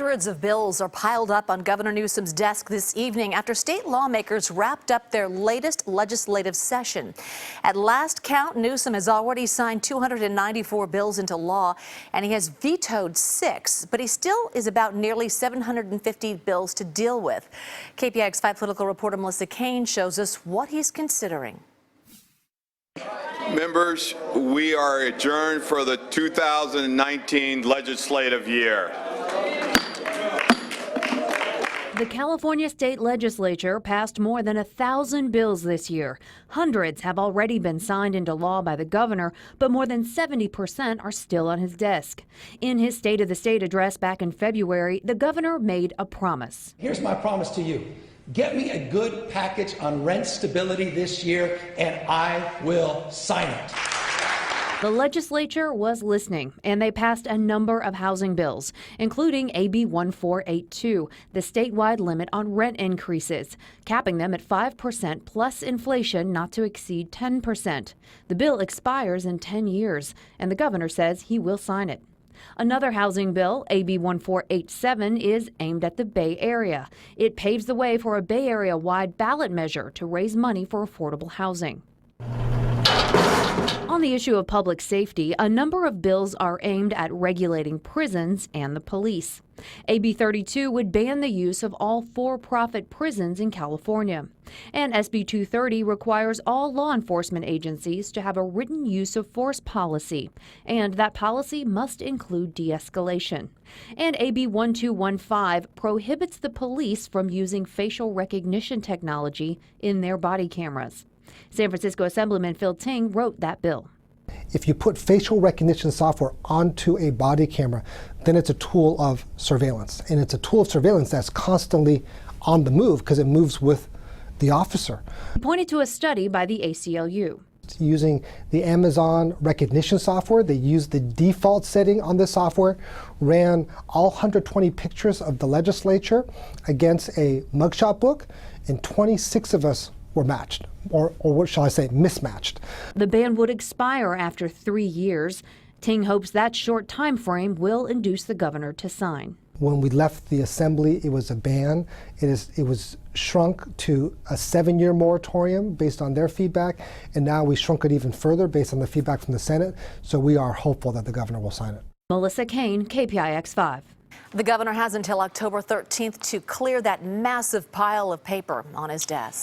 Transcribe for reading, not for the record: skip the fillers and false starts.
Hundreds of bills are piled up on Governor Newsom's desk this evening after state lawmakers wrapped up their latest legislative session. At last count, Newsom has already signed 294 bills into law, and he has vetoed 6, but he still is about nearly 750 bills to deal with. KPIX 5 political reporter Melissa Caen shows us what he's considering. Members, we are adjourned for the 2019 legislative year. The California state legislature passed more than 1,000 bills this year. Hundreds have already been signed into law by the governor, but more than 70% are still on his desk. In his State of the State address back in February, the governor made a promise. Here's my promise to you. Get me a good package on rent stability this year, and I will sign it. The legislature was listening, and they passed a number of housing bills, including AB 1482, the statewide limit on rent increases, capping them at 5% plus inflation not to exceed 10%. The bill expires in 10 years, and the governor says he will sign it. Another housing bill, AB 1487, is aimed at the Bay Area. It paves the way for a Bay Area-wide ballot measure to raise money for affordable housing. On the issue of public safety, a number of bills are aimed at regulating prisons and the police. AB 32 would ban the use of all for-profit prisons in California. And SB 230 requires all law enforcement agencies to have a written use of force policy, and that policy must include de-escalation. And AB 1215 prohibits the police from using facial recognition technology in their body cameras. San Francisco Assemblyman Phil Ting wrote that bill. If you put facial recognition software onto a body camera, then it's a tool of surveillance. And it's a tool of surveillance that's constantly on the move because it moves with the officer. He pointed to a study by the ACLU. Using the Amazon recognition software, they used the default setting on this software, ran all 120 pictures of the legislature against a mugshot book, and 26 of us were matched, or what shall I say, mismatched. The ban would expire after 3 years. Ting hopes that short time frame will induce the governor to sign. When we left the assembly, it was a ban. It was shrunk to a 7-year moratorium based on their feedback, and now we shrunk it even further based on the feedback from the Senate. So we are hopeful that the governor will sign it. Melissa Caen, KPIX 5. The governor has until October 13th to clear that massive pile of paper on his desk.